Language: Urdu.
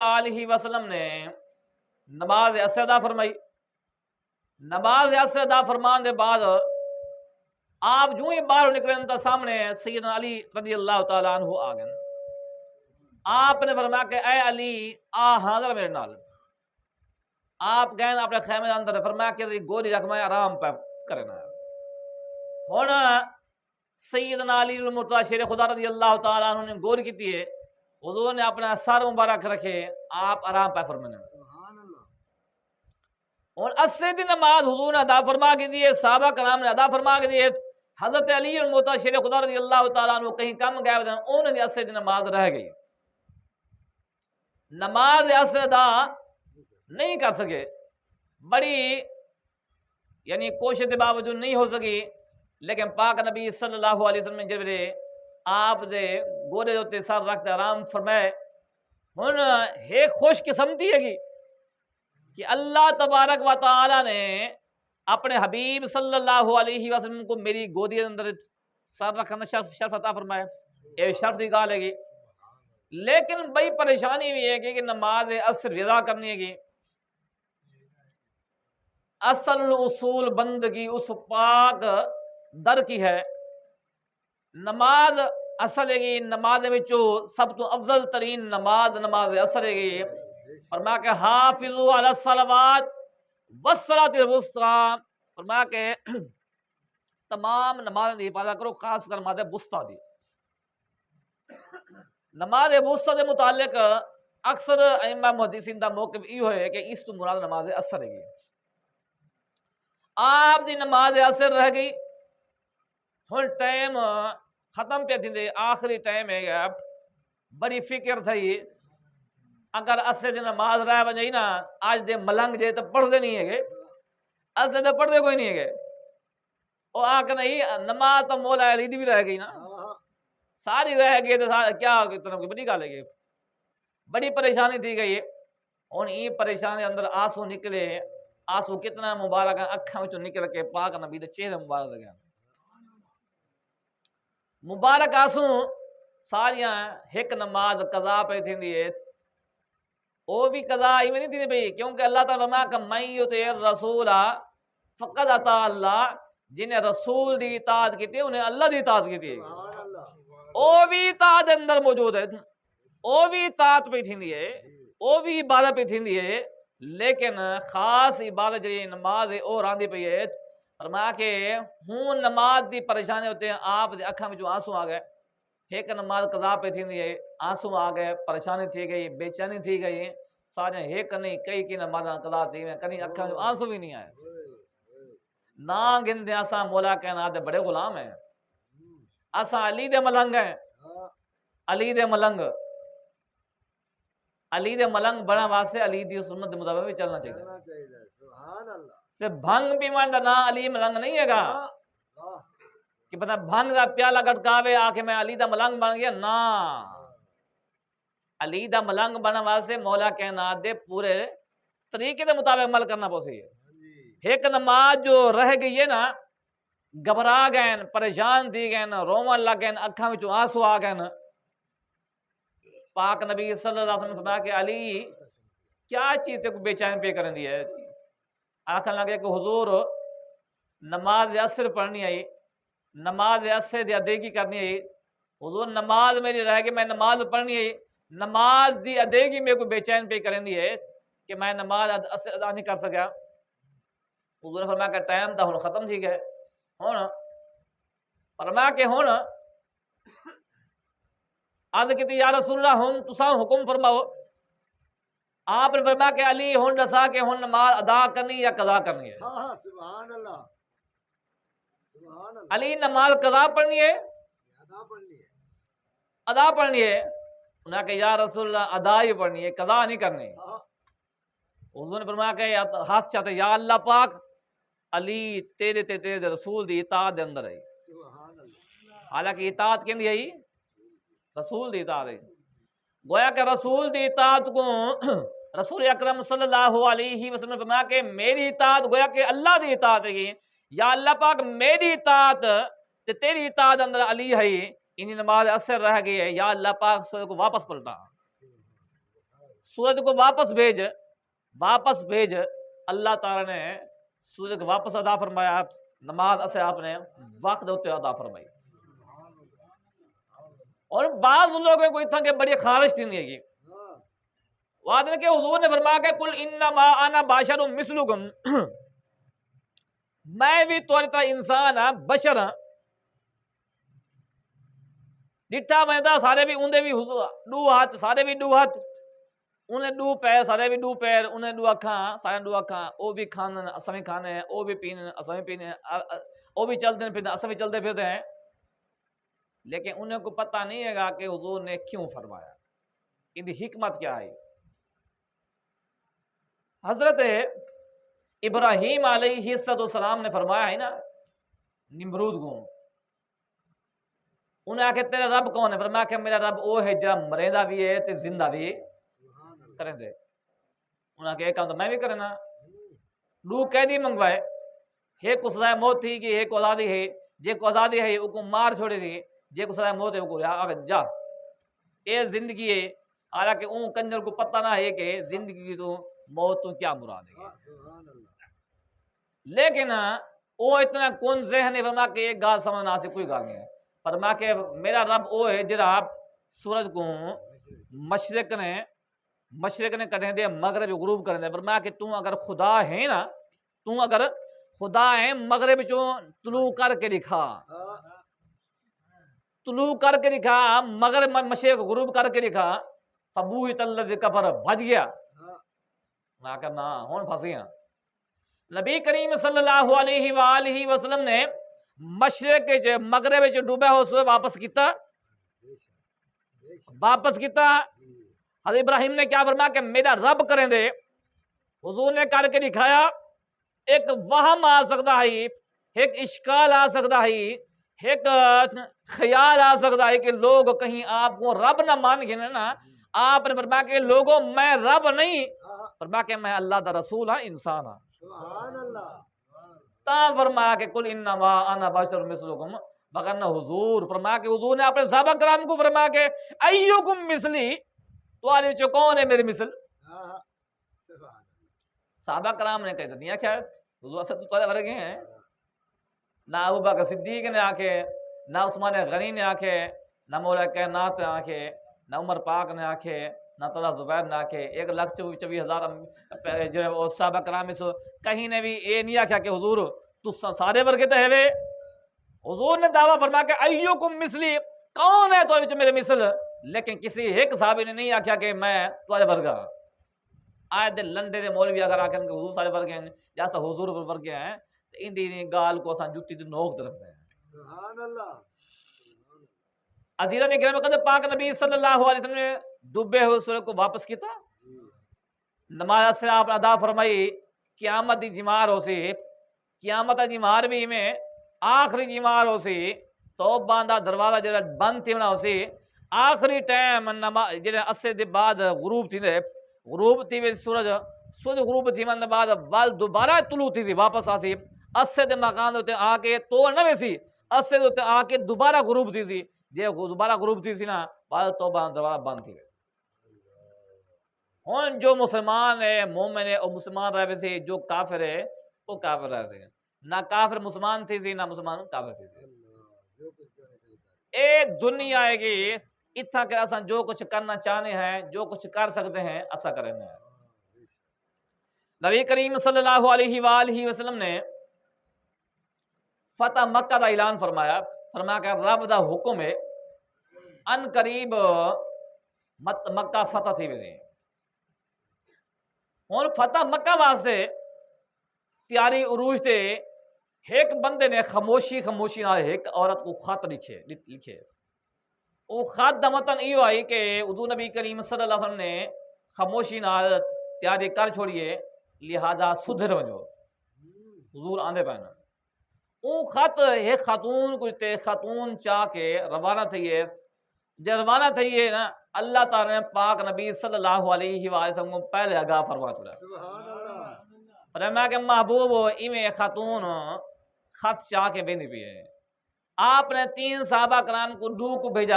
علیہ وسلم نے نماز عصر ادا فرمائی. نماز عصر ادا فرمان دے بعد آپ جو ہی باہر نکلن تو سامنے سیدنا علی رضی اللہ تعالیٰ عنہ آ گئے. آپ نے فرمایا کہ اے علی آ حاضر میرے نال. آپ گئے اپنے خیمے کے اندر, فرمایا کہ گولی رکھ میں آرام پہ کرنا. ہن سیدنا علی المرتضی شیر خدا رضی اللہ تعالیٰ عنہ نے گولی کی ہے. حضور نے اپنا سر مبارک رکھے, آپ آرام پہ فرمانے. اور عصر کی نماز حضور نے ادا فرما کے دیے, صحابہ کرام نے ادا فرما کے دیے. حضرت علی المرتضی شیر خدا رضی اللہ تعالیٰ عنہ کہیں کم گئے ہوئے, انہوں نے عصر کی نماز رہ گئی. نماز عصر ادا نہیں کر سکے, بڑی یعنی کوشش کے باوجود نہیں ہو سکی. لیکن پاک نبی صلی اللہ علیہ وسلم جب آپ دے گوڑے ہوتے سر رکھتے آرام فرمائے. ہن ایک خوش قسمتی ہے کہ اللہ تبارک و تعالی نے اپنے حبیب صلی اللہ علیہ وسلم کو میری گودی کے اندر سر رکھنا شرف عطا فرمایا. یہ شرف کی گال ہے. لیکن بڑی پریشانی بھی ہے کہ نماز عصر ادا کرنی ہے. اصل اصول بندگی اس پاک در کی ہے. نماز اصل ہے نماز سب تو افضل ترین نماز نماز عصر ہے. فرمایا کہ حافظوا علی الصلوات والصلاۃ الوسطیٰ, فرمایا کہ تمام نماز کی حفاظت کرو, خاص کر نماز وسطیٰ دی. نماز وسطیٰ کے متعلق اکثر ائمہ محدثین کا موقف یہ ہے کہ اس تو مراد نماز عصر ہے. آپ دی نماز عصر رہ گئی. ہن ٹائم ختم پہ تھے, آخری ٹائم ہے. بڑی فکر تھی اگر عصر دی نماز رہ وجے نا آج دے ملنگ جے تو پڑھتے نہیں ہے, عصر تو پڑھتے کوئی نہیں ہے. وہ آ کے نہیں نماز تو مولا علی دی بھی رہ گئی نا, ساری رہ گئی تو کیا بڑی گل ہے. بڑی پریشانی تھی گئی. ہن یہ پریشانی اندر آنسو نکلے. آنسو کتنا مبارک اکھاں وچوں نکل کے پاک نبی دے چہرے مبارک لگا. مبارک آنسو ساریاں ایک نماز قضا پہ تھیندی ہے. وہ بھی قضا ہی نہیں تھی بھئی, کیونکہ اللہ تعالیٰ فرمایا کہ من یطع الرسول فقد اطاع اللہ. جنہیں رسول دی اطاعت کی تھی انہیں اللہ دی اطاعت کی تھی. وہ بھی اطاعت اندر موجود ہے, وہ بھی اطاعت پہ تھیندی ہے, وہ بھی عبادت پہ تھیندی ہے. لیکن خاص عبادت جی نماز ہے وہ راندی پئی ہے. فرمایا کہ ہوں نماز دی پریشانی ہوتے ہیں, آپ دے اکھاں وچوں آنسو آ گئے. ایک نماز قضا پہ تھیندی ہے, آنسو آ گئے, پریشانی تھی گئی, بے چینی تھی گئی. سارے ایک نہیں کئی کی نماز قضا تھی گئی, کہیں اکھاں وچوں آنسو بھی نہیں آئے. نہ گندے اساں مولا کائنات دے بڑے غلام ہیں. اساں علی دے ملنگ ہیں. علی دے ملنگ, علی دے ملنگ بڑا واسطے علی دی سنت دے مطابق بھی چلنا چاہیے. صرف بھنگ پیوان دا نا علی ملنگ نہیں ہے گا کہ پتہ بھنگ دا پیالہ گٹکاوے آ کے میں علی دا ملنگ بن گیا. نا, علی دا ملنگ بننے واسطے مولا کائنات دے پورے طریقے دے مطابق عمل کرنا پوسی ہے. ایک نماز جو رہ گئی ہے نا, گھبرا گئے, پریشان تھی گئے, رومن لگ گئے, اکھاں وچوں آنسو آ گئے. پاک نبی صلی اللہ علیہ وسلم فرمایا کہ علی کیا چیز تے کو بے چین پہ کرن دی ہے. آکھن لگے کہ حضور نماز عصر پڑھنی آئی, نماز عصر دی ادائیگی کرنی آئی. حضور نماز میری رہ گئی, میں نماز پڑھنی آئی, نماز دی ادائیگی میں کو بے چین پہ کرن دی ہے کہ میں نماز عصر ادا نہیں کر سکیا. حضور نے فرمایا کہ ٹائم تا ہن ختم تھی گئے. ہن فرمایا کہ ہن عرض کی یا رسول اللہ ہم تساں حکم فرماؤ. آپ نے فرمایا کہ علی ہن دسا کہ ہن نماز ادا کرنی یا قضا کرنی ہے. سبحان اللہ, سبحان اللہ. علی نماز قضا پڑھنی ہے ادا پڑھنی ہے. انہوں نے کہا یا رسول اللہ ادا ہی پڑھنی ہے, قضا نہیں کرنی. حضور نے فرمایا کہ ہاتھ چاہتے یا اللہ پاک علی تیرے تے تیرے رسول دی اطاعت دے اندر ہے. حالانکہ اطاعت کیندی ہے رسول دی اطاعت ہے. گویا کہ رسول دی اطاعت کو رسول اکرم صلی اللہ علیہ وسلم نے فرمایا کہ میری اطاعت گویا کہ اللہ دی اطاعت ہے. یا اللہ پاک میری اطاعت تے تیری اطاعت اندر علی ہے. انہی نماز عصر رہ گئی ہے, یا اللہ پاک سو کو واپس پلٹا. سورج کو واپس بھیج اللہ تعالیٰ نے سورج کو واپس ادا فرمایا، نماز اسے آپ نے وقت ہوتے ادا فرمائی۔ اور بعض لوگوں کو اتنا کہ بڑی خارش تھی نہیں ہے وعد کہ حضور نے فرمایا کہ کل انما انا بشر مثلکم، میں بھی تھوڑی طرح انسان ہاں، بشر ہاں، ڈٹھا ویندا سارے بھی اندے بھی ڈو ہاتھ سارے بھی ڈو ہاتھ، انہیں ڈو پیر سارے بھی ڈو پیر، انہیں ڈو اکھاں سارے ڈو اکھاں، او بھی کھانا اساں بھی کھانے ہیں، او بھی پینے اساں بھی پینے ہیں، او بھی چلتے پھرتے اساں بھی چلتے پھرتے ہیں، لیکن انہیں کو پتہ نہیں ہے گا کہ حضور نے کیوں فرمایا، ان کی حکمت کیا ہے۔ حضرت ابراہیم علیہ السلام نے فرمایا ہے نا نمرود کو، انہیں آکے تیرا رب کون ہے؟ فرمایا کہ میرا رب وہ ہے جا مریندہ بھی ہے تے زندہ بھی کریں دے، انہیں آکے ایک کام تو میں بھی کرنا، دو قیدی منگوائے، ایک کو سزائے موت تھی کہ ایک کو آزادی ہے، جے کو آزادی ہے وہ کو مار چھوڑے دی، جے کو سزائے موت ہے وہ کو آگے جا، اے زندگی ہے، حالانکہ اون کنجر کو پتہ نہ ہے کہ زندگی تو موت تو کیا مراد ہے، لیکن وہ اتنا کون ذہن ہے فرما کہ ایک گال سمجھنا سے کوئی گال نہیں ہے، فرما کہ میرا رب وہ ہے جڑا سورج کو مشرق نے کٹیں دے مغرب غروب کریں دے، فرما کہ تو اگر خدا ہے نا، تو اگر خدا ہے مغرب چوں طلوع کر کے دکھا، طلوع کر کے دکھا، مغرب مشرق غروب کر کے دکھا، فبوہت الذی کفر بھج گیا، میں کہا نا ہون پھنسی ہیں۔ نبی کریم صلی اللہ علیہ وآلہ وسلم نے مشرق کے مغرب چ ڈوبے ہو سو واپس کیتا، حضرت ابراہیم نے کیا فرمایا کہ میرا رب کریں دے، حضور نے کر کے دکھایا، ایک وہم آ سکتا ہے، ایک اشکال آ سکتا ہے، ایک خیال آ سکتا ہے کہ لوگ کہیں آپ کو رب نہ مان گئے نا، آپ نے فرمایا کہ لوگوں میں رب نہیں، فرمایا کہ میں اللہ دا رسول ہاں، انسان ہاں، سبحان اللہ، تا فرمایا کہ کل انما انا بشر مثلکم، بغیر حضور فرمایا کہ حضور نے اپنے صحابہ کرام کو فرمایا کہ ایکم مثلی، تمہارے چ کون ہے میری مثل؟ صحابہ کرام نے کہا دنیا کیا ہے حضور اسد تو تمہارے ورگے ہیں، نہ ابو بکر صدیق نے آکے، نہ عثمان غنی نے آکے، نہ مولا کائنات نے آکے، نہ عمر پاک نے آکے، نہ طلحہ زبیر نے آکے، 1,24,000 جو صحابہ کرام میں سو کہیں نے بھی یہ نہیں آکھا کہ حضور تو سارے ورگے تو ہے، حضور نے دعویٰ فرمایا کہ ایکم مثلی، کون ہے تو میرے مثل، لیکن کسی ایک صحابی نے نہیں آکھا کہ میں تمہارے ورگا، آئے دے لنڈے دے مولوی اگر آکھیں کہ حضور سارے ورگے ہیں جیسا حضور ورگے ہیں تو ان دی گال کو اساں جُتی تے نوک تے رکھتے ہیں۔ سبحان اللہ، عزیزہ نے گرام قدر پاک نبی صلی اللہ علیہ وسلم نے ڈوبے ہوئے سورج کو واپس کیتا، نماز سے آپ ادا فرمائی، قیامت دی جمار ہو سی، قیامت دی جمار بھی میں آخری جمار ہو سی، توب باندھا دروازہ جڑا بند تھی ہو سی، آخری ٹائم نماز جڑا اسے دے بعد غروب تھی دے، غروب تھی وے سورج غروب تھی من بعد وال دوبارہ طلوع تھی واپس آسی، اسے دے مکان ہوتے آ کے توڑ نہ ویسی، اسے دے آ کے دوبارہ غروب تھی سی، جے دوبارہ غروب تھی سی نا بعد توبہ دروازہ بند تھی گئے۔ ہون جو مسلمان ہے مومن ہے وہ مسلمان رہے سے، جو کافر ہے وہ کافر رہے سے، نہ کافر مسلمان تھی سی نہ مسلمان کافر تھی سی، اے دنیا ہے کہ اتنا کہ اساں جو کچھ کرنا چاہنے ہیں جو کچھ کر سکتے ہیں اسا کریں ہیں۔ نبی کریم صلی اللہ علیہ وآلہ وسلم نے فتح مکہ دا اعلان فرمایا، فرمایا کہ رب دا حکم ہے ان قریب مکہ فتح تھی ویندی، اور فتح مکہ واسطے تیاری عروج تے ایک بندے نے خاموشی نال ایک عورت کو خط لکھے، وہ خط دا مطلب یہ آئی کہ حضور نبی کریم صلی اللہ علیہ وسلم نے خاموشی نال تیاری کر چھوڑیے، لہذا سدھر ونجو، حضور آندے پہنا، وہ خط ایک خاتون کو تے خاتون چاہ کے روانہ تھئیے، جب روانہ تھئیے نا اللہ تعالیٰ نے پاک نبی صلی اللہ علیہ وآلہ وسلم کو پہلے آگاہ فرما چھوڑا، سبحان اللہ، فرمایا کہ محبوب ایویں خاتون خط چاہ کے بینی پی ہے، آپ نے 3 صحابہ کرام کو 2 کو بھیجا،